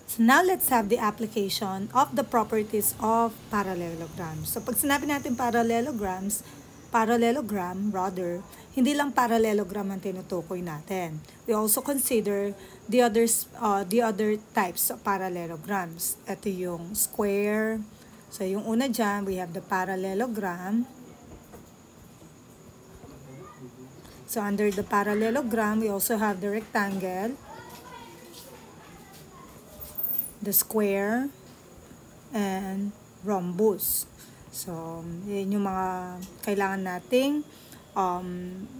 So now let's have the application of the properties of parallelograms. So pag sinabi natin parallelogram rather, hindi lang parallelogram ang tinutukoy natin. We also consider the other types of parallelograms. Ito yung square. So yung una dyan, we have the parallelogram. So under the parallelogram, we also have the rectangle, the square, and rhombus. So, yun yung mga kailangan nating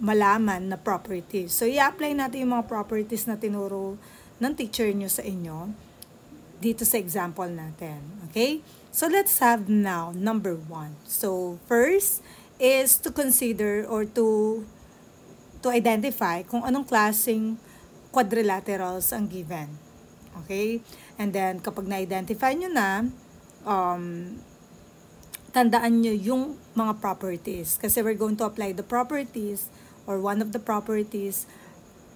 malaman na properties. So, i-apply natin yung mga properties na tinuro ng teacher nyo sa inyo dito sa example natin. Okay? So, let's have now number 1. So, first is to consider or to identify kung anong klaseng quadrilaterals ang given. Okay? And then, kapag na-identify nyo na, tandaan nyo yung mga properties. Kasi we're going to apply the properties or one of the properties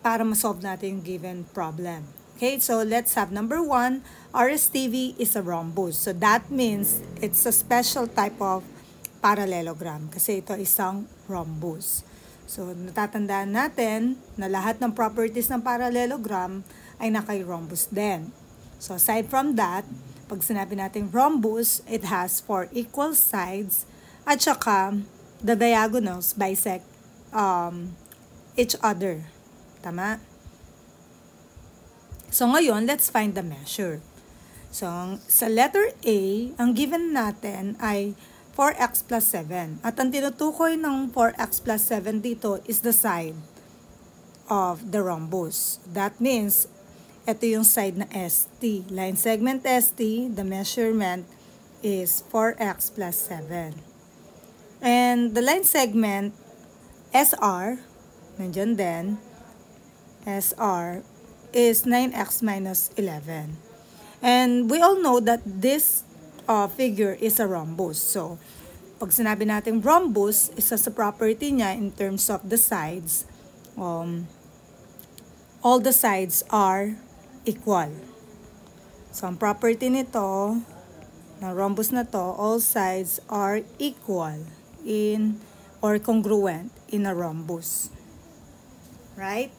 para ma-solve natin yung given problem. Okay? So, let's have number 1. RSTV is a rhombus. So, that means it's a special type of parallelogram. Kasi ito isang rhombus. So, natatandaan natin na lahat ng properties ng parallelogram ay naka-rhombus din. So, aside from that, pag sinabi natin rhombus, it has 4 equal sides at saka the diagonals bisect each other. Tama? So, ngayon, let's find the measure. So, sa letter A, ang given natin ay 4x plus 7. At ang tinutukoy ng 4x plus 7 dito is the side of the rhombus. That means, ito yung side na ST. Line segment ST, the measurement is 4x plus 7. And the line segment SR, nandiyan din, SR is 9x minus 11. And we all know that this figure is a rhombus. So, pag sinabi natin rhombus, isa sa property niya in terms of the sides, all the sides are equal. So, ang property nito, na rhombus na to, all sides are equal in or congruent in a rhombus. Right?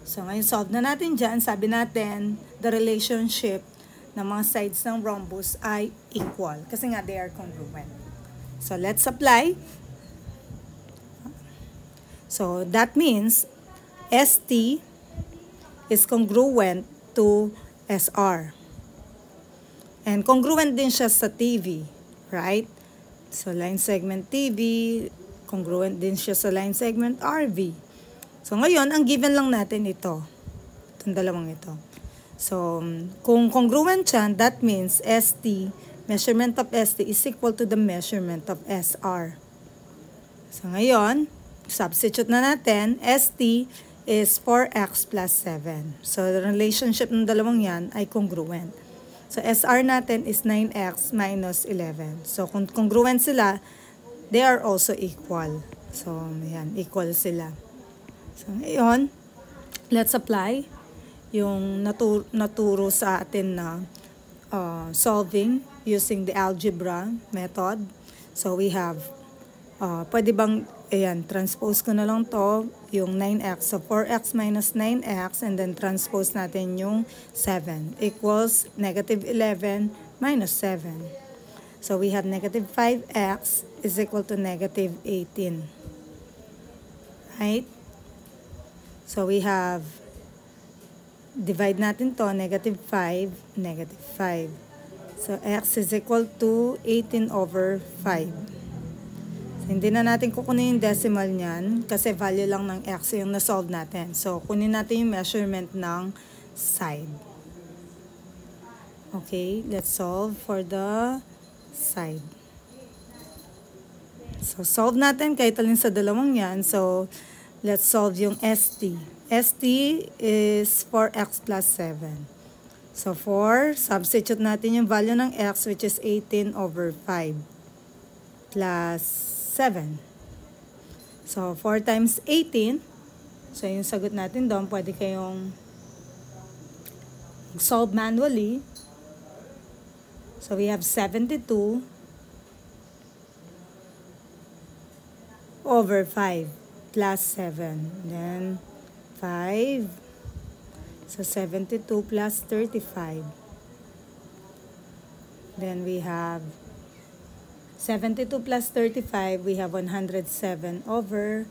So, ngayon solve na natin dyan. Sabi natin, the relationship ng mga sides ng rhombus ay equal. Kasi nga, they are congruent. So, let's apply. So, that means, ST is congruent to SR. And congruent din siya sa TV, right? So, line segment TV, congruent din siya sa line segment RV. So, ngayon, ang given lang natin ito. Itong dalawang ito. So, kung congruent siya, that means ST, measurement of ST is equal to the measurement of SR. So, ngayon, substitute na natin, ST is 4x plus 7. So, the relationship ng dalawang yan ay congruent. So, SR natin is 9x minus 11. So, kung congruent sila, they are also equal. So, yan, equal sila. So, ngayon, let's apply yung naturo sa atin na solving using the algebra method. So, we have, pwede bang, ayan, transpose ko na lang to, yung 9x. So, 4x minus 9x, and then transpose natin yung 7 equals negative 11 minus 7. So, we have negative 5x is equal to negative 18. Right? So, we have, divide natin to, negative 5, negative 5. So, x is equal to 18 over 5. Hindi na natin kukunin yung decimal niyan kasi value lang ng x yung na-solve natin. So, kunin natin yung measurement ng side. Okay, let's solve for the side. So, solve natin kahit alin sa dalawang yan. So, let's solve yung ST. ST is 4x plus 7. So, 4, substitute natin yung value ng x which is 18 over 5 plus 7. So, 4 times 18. So, yung sagot natin doon, pwede kayong Solve manually. So we have 72 over 5 plus 7. Then 5. So 72 plus 35. Then we have 72 plus 35, we have 107 over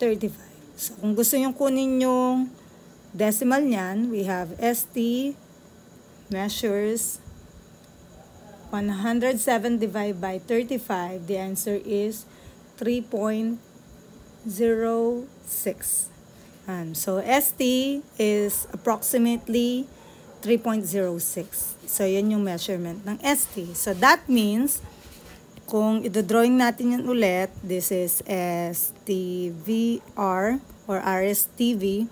35. So kung gusto nyo kunin yung decimal niyan, we have ST measures 107 divided by 35. The answer is 3.06. So ST is approximately 3.06. So yan yung measurement ng ST. So that means, kung ito-drawing natin yan ulit, this is STVR or RSTV.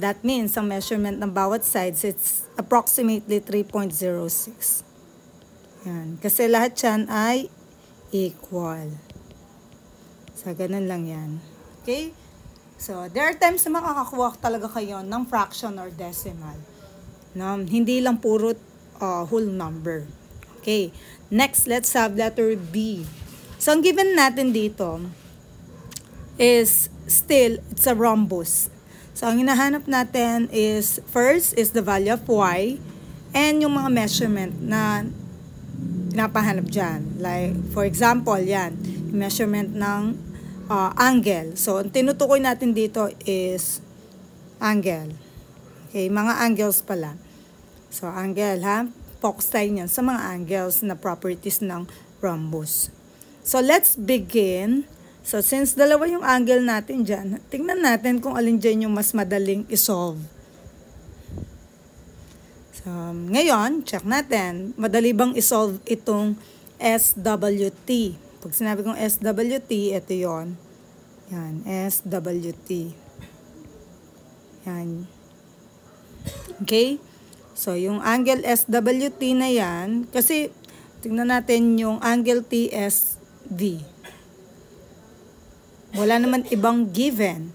That means, ang measurement ng bawat sides, it's approximately 3.06. Yan. Kasi lahat yan ay equal. So, ganun lang yan. Okay? So, there are times na makakakuha talaga kayo ng fraction or decimal. No? Hindi lang puro whole number. Okay. Next, let's have letter B. So, ang given natin dito is still, it's a rhombus. So, ang hinahanap natin is, first is the value of y and yung mga measurement na pinapahanap dyan. Like, for example, yan, measurement ng angle. So, ang tinutukoy natin dito is angle. Okay, mga angles pala. So, angle, ha? Focus tayo niyan sa mga angles na properties ng rhombus. So, let's begin. So, since dalawa yung angle natin dyan, tingnan natin kung alin dyan yung mas madaling isolve. So, ngayon, check natin. Madali bang isolve itong SWT? Pag sinabi kong SWT, ito yon. Yan, SWT. Yan. Okay? So, yung angle SWT na yan, kasi tingnan natin yung angle TSV. Wala naman ibang given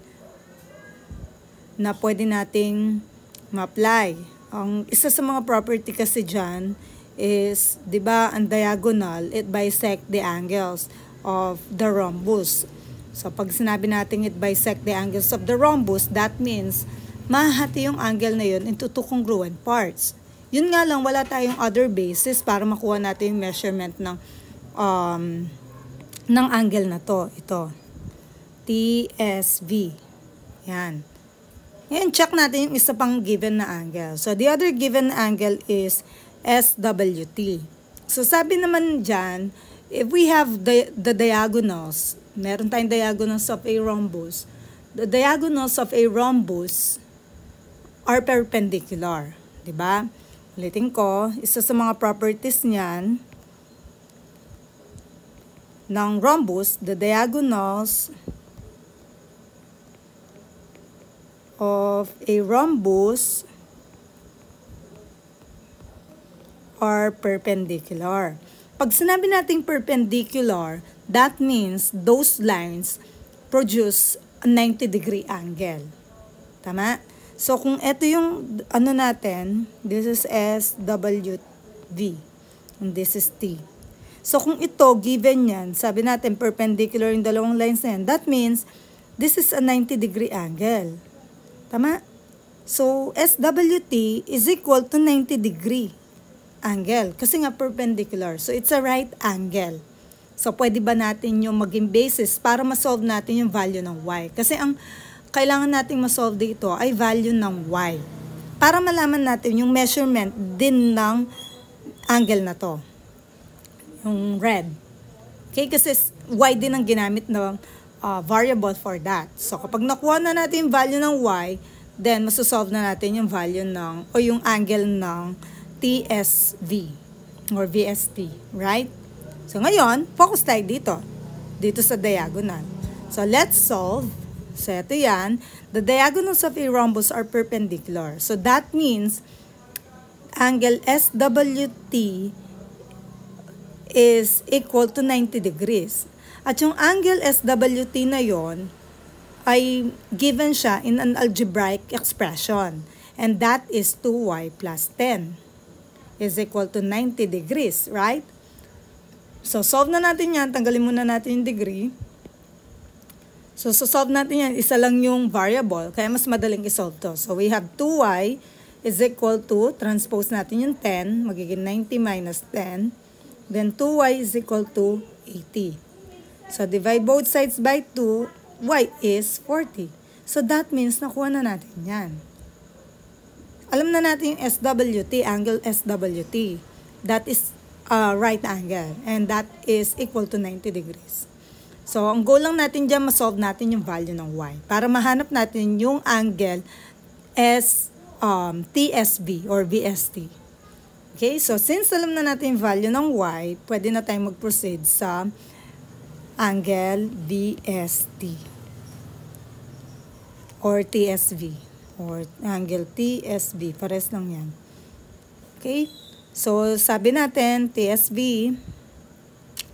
na pwede nating ma-apply. Ang isa sa mga property kasi dyan is, di ba, ang diagonal, it bisect the angles of the rhombus. So, pag sinabi natin it bisect the angles of the rhombus, that means mahati yung angle na yun into two congruent parts. Yun nga lang, wala tayong other basis para makuha natin yung measurement ng angle na to. Ito. TSV. Yan. Ngayon, check natin yung isa pang given na angle. So, the other given angle is SWT. So, sabi naman dyan, if we have the diagonals, meron tayong diagonals of a rhombus. The diagonals of a rhombus are perpendicular. Diba? Ulitin ko, isa sa mga properties niyan ng rhombus, the diagonals of a rhombus are perpendicular. Pag sinabi nating perpendicular, that means those lines produce a 90-degree angle. Tama? So, kung ito yung ano natin, this is SWT and this is T. So, kung ito, given yan, sabi natin perpendicular yung dalawang lines na yan, that means this is a 90-degree angle. Tama? So, SWT is equal to 90-degree angle. Kasi nga perpendicular. So, it's a right angle. So, pwede ba natin yung maging basis para ma-solve natin yung value ng y? Kasi ang kailangan nating ma-solve dito ay value ng y. Para malaman natin yung measurement din ng angle na to. Yung red. Okay? Kasi y din ang ginamit na variable for that. So, kapag nakuha na natin yung value ng y, then masosolve na natin yung value ng, o yung angle ng TSV or VST. Right? So, ngayon, focus tayo dito. Dito sa diagonal. So, let's solve. So, ito yan. The diagonals of a rhombus are perpendicular. So, that means, angle SWT is equal to 90 degrees. At yung angle SWT na yon ay given siya in an algebraic expression. And that is 2y plus 10 is equal to 90 degrees, right? So, solve na natin yan. Tanggalin muna natin yung degree. So, solve natin yan. Isa lang yung variable, kaya mas madaling isolve to. So, we have 2y is equal to, transpose natin yung 10, magiging 90 minus 10. Then, 2y is equal to 80. So, divide both sides by 2, y is 40. So, that means nakuha na natin yan. Alam na natin yung SWT, angle SWT. That is right angle. And that is equal to 90 degrees. So, ang goal lang natin dyan, masolve natin yung value ng y. Para mahanap natin yung angle TSB or VST. Okay, so since alam na natin yung value ng y, pwede na tayong mag-proceed sa angle VST or TSV. Or angle TSB, pares lang yan. Okay? So, sabi natin, TSB,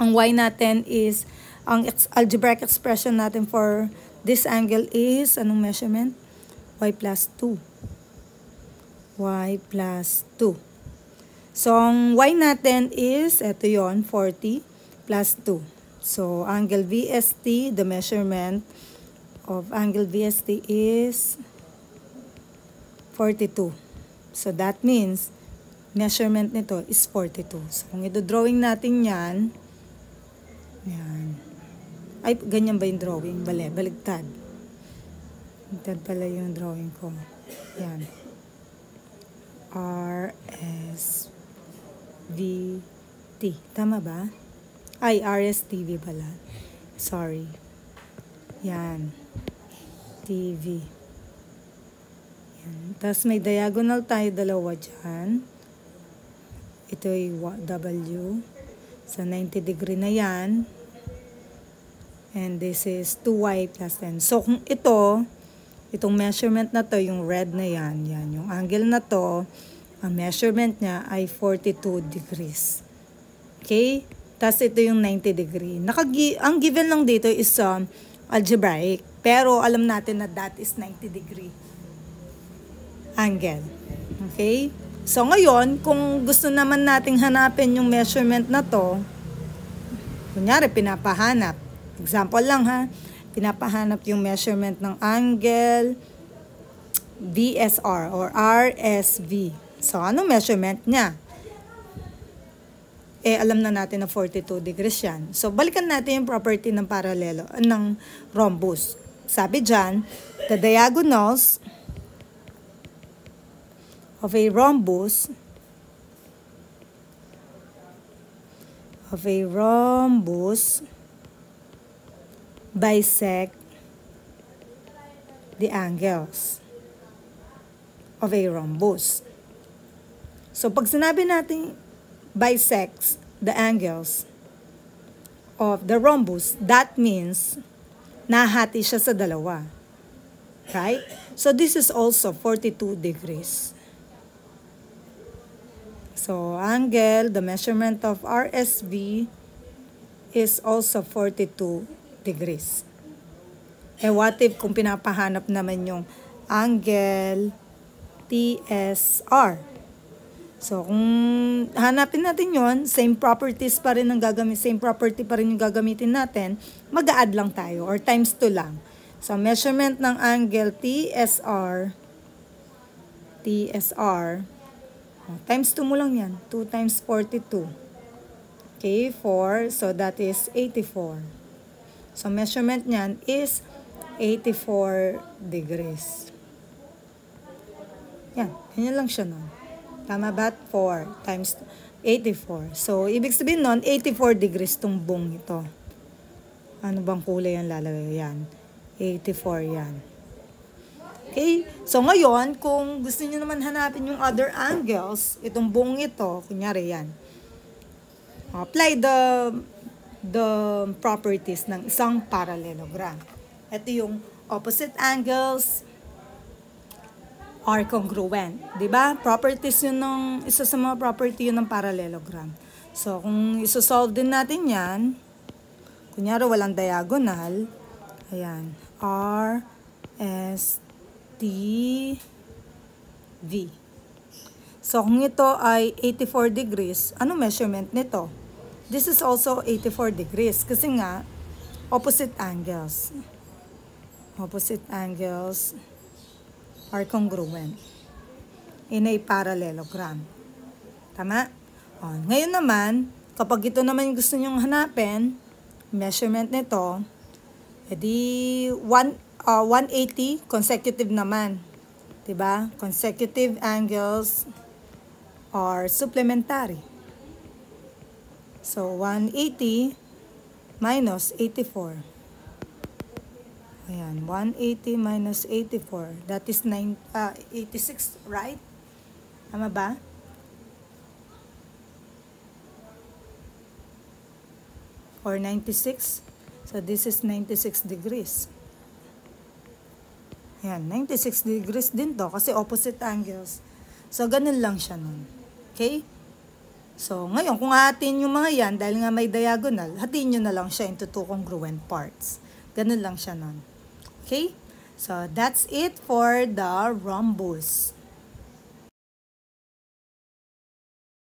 ang y natin is, ang algebraic expression natin for this angle is, anong measurement? Y plus 2. Y plus 2. So, ang y natin is, eto yon 40 plus 2. So, angle VST, the measurement of angle VST is 42. So, that means, measurement nito is 42. So, kung ito-drawing natin yan, ay, ganyan ba yung drawing? Baligtad. Baligtad pala yung drawing ko. Yan. RSVT. Tama ba? Ay, RSTV pala. Sorry. Yan. TV. Tapos may diagonal tayo dalawa dyan. Ito ay W. So, 90 degree na yan. And this is 2y plus 10. So, kung itong measurement na to, yung red na yan, yung angle na to, ang measurement niya ay 42 degrees. Okay? Tapos ito yung 90 degree. Ang given lang dito is algebraic. Pero alam natin na that is 90 degree angle. Okay? So, ngayon, kung gusto naman nating hanapin yung measurement na to, kunyari, pinapahanap. Example lang ha. Pinapahanap yung measurement ng angle VSR or RSV. So, ano measurement niya? Alam na natin na 42 degrees yan. So, balikan natin yung property ng paralelo, ng rhombus. Sabi dyan, the diagonals of a rhombus bisect the angles of a rhombus. So, pag sinabi natin bisects the angles of the rhombus, that means nahati siya sa dalawa. Right? So, this is also 42 degrees. So, angle, the measurement of RSV is also 42 degrees. What if kung pinapahanap naman yung angle TSR? So, kung hanapin natin yon, same property pa rin yung gagamitin natin, mag-a-add lang tayo or times 2 lang. So, measurement ng angle TSR, times 2 mo lang yan. 2 times 42. Okay, 4. So, that is 84. So, measurement niyan is 84 degrees. Yan. Ganyan lang siya nun. Tama ba? 4 times 84. So, ibig sabihin nun, 84 degrees tong buong ito. Ano bang kulay ang lalagay? Yan. 84 yan. Okay? So, ngayon, kung gusto niyo naman hanapin yung other angles, itong buong ito, kunyari yan. Apply the properties ng isang parallelogram. Ito yung opposite angles are congruent. Diba? Properties yun ng, isa sa mga property yun ng parallelogram. So, kung isosolve din natin yan, kunyari walang diagonal, ayan, R, S, T, V. So, kung ito ay 84 degrees, ano measurement nito? This is also 84 degrees kasi nga, opposite angles. Opposite angles are congruent in a parallelogram. Tama? O, ngayon naman, kapag ito naman yung gusto nyong hanapin, measurement nito, edi 180 consecutive naman. Diba? Consecutive angles are supplementary. So, 180 minus 84. Ayan, 180 minus 84. That is 86, right? Tama ba? Or 96. So, this is 96 degrees. Ayan, 96 degrees din to kasi opposite angles. So, ganun lang siya nun. Okay? So, ngayon, kung hatiin yung mga yan, dahil nga may diagonal, hatiin nyo na lang siya into two congruent parts. Ganun lang siya nun. Okay? So, that's it for the rhombus.